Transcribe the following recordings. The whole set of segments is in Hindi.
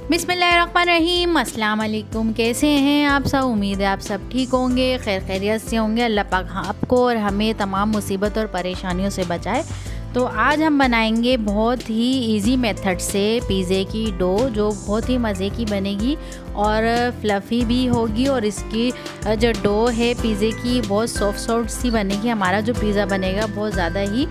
बिस्मिल्लाहिर्रहमानिर्रहीम, अस्सलाम वालेकुम। कैसे हैं आप सब? उम्मीद है आप सब ठीक होंगे, खैर खैरियत से होंगे। अल्लाह पाक आपको और हमें तमाम मुसीबत और परेशानियों से बचाए। तो आज हम बनाएंगे बहुत ही इजी मेथड से पिज़्ज़े की डो, जो बहुत ही मज़े की बनेगी और फ्लफ़ी भी होगी। और इसकी जो डो है पिज़्ज़े की बहुत सॉफ्ट सी बनेगी। हमारा जो पिज़्ज़ा बनेगा बहुत ज़्यादा ही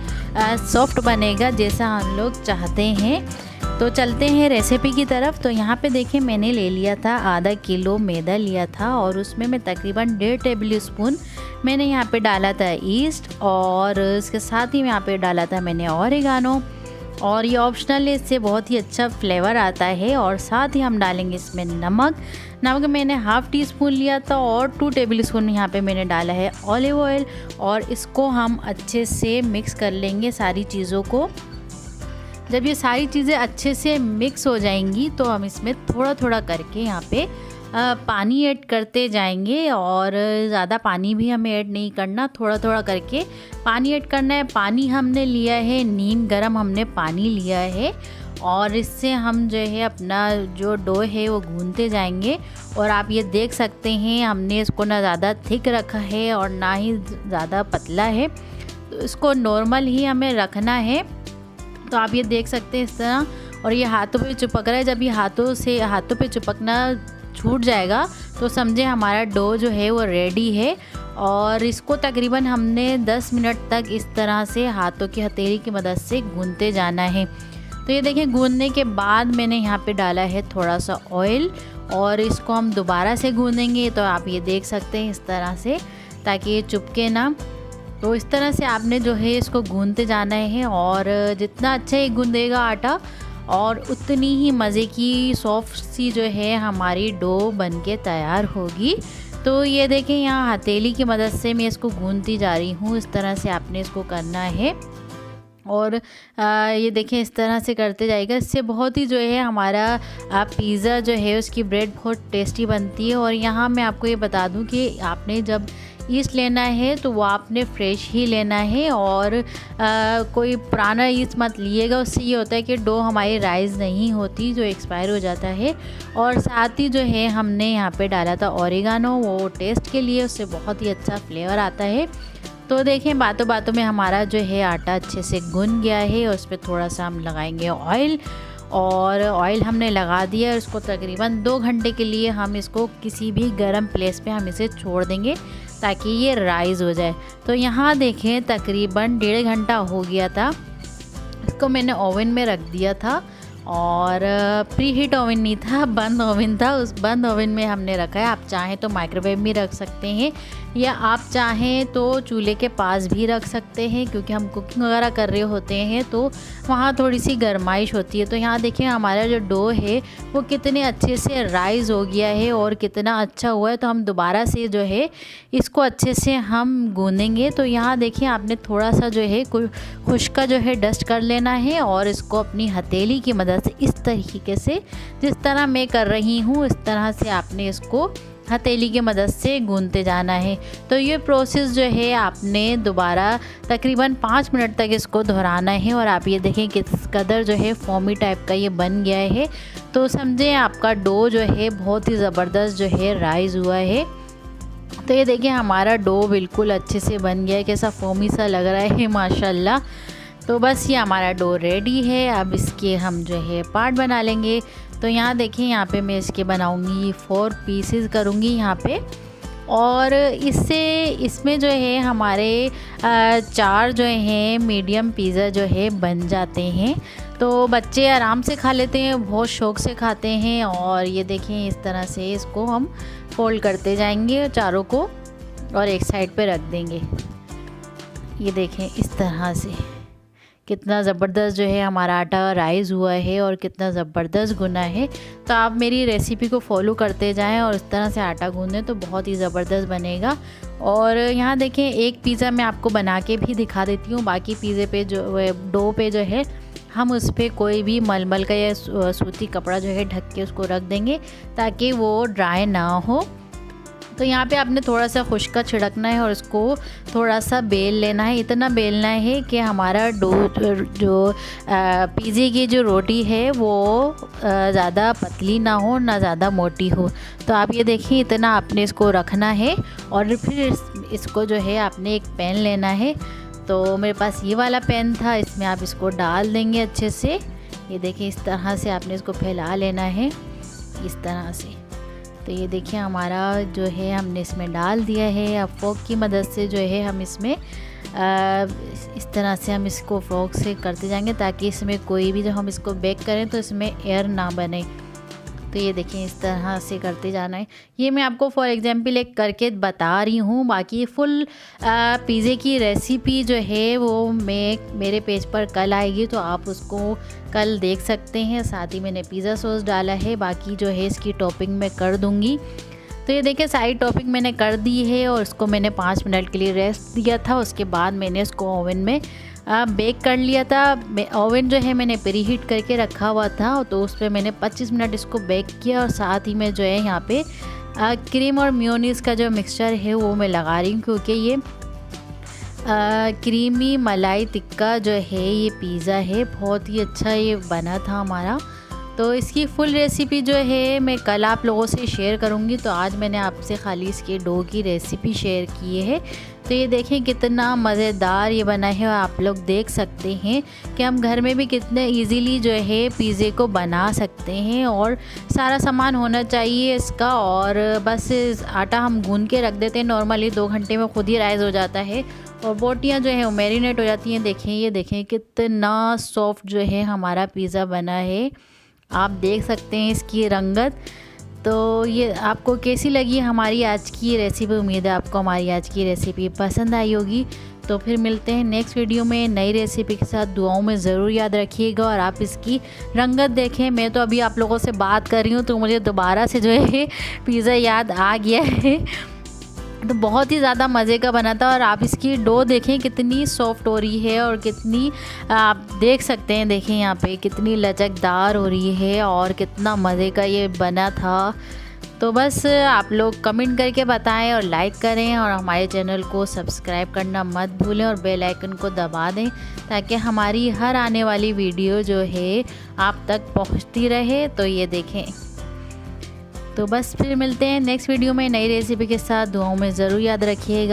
सॉफ्ट बनेगा, जैसा हम लोग चाहते हैं। तो चलते हैं रेसिपी की तरफ। तो यहाँ पे देखें, मैंने ले लिया था आधा किलो मैदा लिया था और उसमें मैं तकरीबन 1.5 टेबल स्पून मैंने यहाँ पे डाला था ईस्ट, और इसके साथ ही यहाँ पे डाला था मैंने ऑरिगानो। और ये ऑप्शनल है, इससे बहुत ही अच्छा फ्लेवर आता है। और साथ ही हम डालेंगे इसमें नमक मैंने हाफ़ टी स्पून लिया था, और 2 टेबल स्पून यहाँ पे मैंने डाला है ऑलिव ऑयल। और इसको हम अच्छे से मिक्स कर लेंगे सारी चीज़ों को। जब ये सारी चीज़ें अच्छे से मिक्स हो जाएंगी तो हम इसमें थोड़ा थोड़ा करके यहाँ पे पानी ऐड करते जाएंगे। और ज़्यादा पानी भी हमें ऐड नहीं करना, थोड़ा थोड़ा करके पानी ऐड करना है। पानी हमने लिया है नीम गरम हमने पानी लिया है, और इससे हम जो है अपना जो डो है वो गूंथते जाएंगे। और आप ये देख सकते हैं, हमने इसको ना ज़्यादा थिक रखा है और ना ही ज़्यादा पतला है, तो इसको नॉर्मल ही हमें रखना है। तो आप ये देख सकते हैं इस तरह। और ये हाथों पे चिपक रहा है, जब ये हाथों पे चिपकना छूट जाएगा तो समझे हमारा डो जो है वो रेडी है। और इसको तकरीबन हमने 10 मिनट तक इस तरह से हाथों की हथेली की मदद से गूंथते जाना है। तो ये देखें, गूंथने के बाद मैंने यहाँ पे डाला है थोड़ा सा ऑयल, और इसको हम दोबारा से गूंदेंगे। तो आप ये देख सकते हैं इस तरह से, ताकि ये चिपके ना। तो इस तरह से आपने जो है इसको गूंथते जाना है। और जितना अच्छा ये गूंदेगा आटा, और उतनी ही मज़े की सॉफ्ट सी जो है हमारी डो बनके तैयार होगी। तो ये देखें, यहाँ हथेली की मदद से मैं इसको गूंथती जा रही हूँ। इस तरह से आपने इसको करना है। और ये देखें, इस तरह से करते जाएगा। इससे बहुत ही जो है हमारा पिज़्ज़ा जो है उसकी ब्रेड बहुत टेस्टी बनती है। और यहाँ मैं आपको ये बता दूँ कि आपने जब ईस्ट लेना है तो वो आपने फ्रेश ही लेना है, और कोई पुराना ईस्ट मत लिएगा। उससे ये होता है कि डो हमारी राइस नहीं होती, जो एक्सपायर हो जाता है। और साथ ही जो है हमने यहाँ पे डाला था ऑरिगानो, वो टेस्ट के लिए, उससे बहुत ही अच्छा फ्लेवर आता है। तो देखें, बातों बातों में हमारा जो है आटा अच्छे से गुन गया है। और उस पर थोड़ा सा हम लगाएंगे ऑयल, और ऑयल हमने लगा दिया है। उसको तकरीबन 2 घंटे के लिए हम इसको किसी भी गर्म प्लेस पे हम इसे छोड़ देंगे, ताकि ये राइज़ हो जाए। तो यहाँ देखें, तकरीबन 1.5 घंटा हो गया था। इसको मैंने ओवन में रख दिया था, और प्री हीट ओवन नहीं था, बंद ओवन था। उस बंद ओवन में हमने रखा है। आप चाहें तो माइक्रोवेव में रख सकते हैं, या आप चाहें तो चूल्हे के पास भी रख सकते हैं, क्योंकि हम कुकिंग वगैरह कर रहे होते हैं तो वहाँ थोड़ी सी गर्माइश होती है। तो यहाँ देखिए, हमारा जो डो है वो कितने अच्छे से राइज़ हो गया है और कितना अच्छा हुआ है। तो हम दोबारा से जो है इसको अच्छे से हम गूंदेंगे। तो यहाँ देखिए, आपने थोड़ा सा जो है खुश्क का जो है डस्ट कर लेना है, और इसको अपनी हथेली की मदद से इस तरीके से, जिस तरह मैं कर रही हूँ, इस तरह से आपने इसको हथेली की मदद से गूंथते जाना है। तो ये प्रोसेस जो है आपने दोबारा तकरीबन 5 मिनट तक इसको दोहराना है। और आप ये देखें किस कदर जो है फोमी टाइप का ये बन गया है। तो समझें आपका डो जो है बहुत ही ज़बरदस्त जो है राइज़ हुआ है। तो ये देखिए, हमारा डो बिल्कुल अच्छे से बन गया है, कैसा फोमी सा लग रहा है माशाल्लाह। तो बस ये हमारा डो रेडी है। अब इसके हम जो है पार्ट बना लेंगे। तो यहाँ देखिए, यहाँ पे मैं इसके बनाऊँगी 4 पीसेस करूँगी यहाँ पे। और इसमें जो है हमारे 4 जो हैं मीडियम पिज़्ज़ा जो है बन जाते हैं। तो बच्चे आराम से खा लेते हैं, बहुत शौक़ से खाते हैं। और ये देखें, इस तरह से इसको हम फोल्ड करते जाएंगे चारों को, और एक साइड पे रख देंगे। ये देखें, इस तरह से कितना ज़बरदस्त जो है हमारा आटा राइज़ हुआ है, और कितना ज़बरदस्त गुना है। तो आप मेरी रेसिपी को फॉलो करते जाएं और इस तरह से आटा गूंदें, तो बहुत ही ज़बरदस्त बनेगा। और यहाँ देखें, एक पिज़्ज़ा मैं आपको बना के भी दिखा देती हूँ। बाकी पिज़्ज़े पे जो डो पे जो है हम उस पर कोई भी मलमल का या सूती कपड़ा जो है ढक के उसको रख देंगे, ताकि वो ड्राई ना हो। तो यहाँ पे आपने थोड़ा सा खुश्का छिड़कना है और इसको थोड़ा सा बेल लेना है। इतना बेलना है कि हमारा जो पिज़्ज़े की जो रोटी है वो ज़्यादा पतली ना हो ना ज़्यादा मोटी हो। तो आप ये देखिए इतना आपने इसको रखना है और फिर इसको जो है आपने एक पैन लेना है। तो मेरे पास ये वाला पैन था, इसमें आप इसको डाल देंगे अच्छे से। ये देखिए इस तरह से आपने इसको फैला लेना है, इस तरह से। तो ये देखिए हमारा जो है हमने इसमें डाल दिया है। अब फोक की मदद से जो है हम इसमें इस तरह से हम इसको फोक से करते जाएंगे ताकि इसमें कोई भी जब हम इसको बेक करें तो इसमें एयर ना बने। तो ये देखिए इस तरह से करते जाना है। ये मैं आपको फॉर एग्जांपल एक करके बता रही हूँ, बाकी फुल पिज़्ज़े की रेसिपी जो है वो मेरे पेज पर कल आएगी, तो आप उसको कल देख सकते हैं। साथ ही मैंने पिज़्ज़ा सॉस डाला है, बाकी जो है इसकी टॉपिंग मैं कर दूँगी। तो ये देखिए सारी टॉपिंग मैंने कर दी है और इसको मैंने 5 मिनट के लिए रेस्ट दिया था। उसके बाद मैंने इसको ओवन में बेक कर लिया था। ओवन जो है मैंने प्री हीट करके रखा हुआ था, तो उस पर मैंने 25 मिनट इसको बेक किया। और साथ ही में जो है यहाँ पे क्रीम और मेयोनीज़ का जो मिक्सचर है वो मैं लगा रही हूँ, क्योंकि ये क्रीमी मलाई टिक्का जो है ये पिज़्ज़ा है, बहुत ही अच्छा ये बना था हमारा। तो इसकी फुल रेसिपी जो है मैं कल आप लोगों से शेयर करूंगी। तो आज मैंने आपसे खाली इसके डो की रेसिपी शेयर की है। तो ये देखें कितना मज़ेदार ये बना है, और आप लोग देख सकते हैं कि हम घर में भी कितने इजीली जो है पिज़्ज़े को बना सकते हैं। और सारा सामान होना चाहिए इसका, और बस आटा हम गूंद के रख देते हैं नॉर्मली, 2 घंटे में खुद ही राइज़ हो जाता है और बोटियाँ जो है वो मैरिनेट हो जाती हैं। देखें ये देखें कितना सॉफ्ट जो है हमारा पिज़्ज़ा बना है, आप देख सकते हैं इसकी रंगत। तो ये आपको कैसी लगी हमारी आज की रेसिपी? उम्मीद है आपको हमारी आज की रेसिपी पसंद आई होगी। तो फिर मिलते हैं नेक्स्ट वीडियो में नई रेसिपी के साथ। दुआओं में ज़रूर याद रखिएगा और आप इसकी रंगत देखें। मैं तो अभी आप लोगों से बात कर रही हूँ तो मुझे दोबारा से जो है पिज़्ज़ा याद आ गया है। तो बहुत ही ज़्यादा मज़े का बना था। और आप इसकी डो देखें कितनी सॉफ्ट हो रही है और कितनी आप देख सकते हैं, देखें यहाँ पे कितनी लचकदार हो रही है और कितना मज़े का ये बना था। तो बस आप लोग कमेंट करके बताएं और लाइक करें और हमारे चैनल को सब्सक्राइब करना मत भूलें और बेल आइकन को दबा दें ताकि हमारी हर आने वाली वीडियो जो है आप तक पहुँचती रहे। तो ये देखें, तो बस फिर मिलते हैं नेक्स्ट वीडियो में नई रेसिपी के साथ। दुआओं में ज़रूर याद रखिएगा।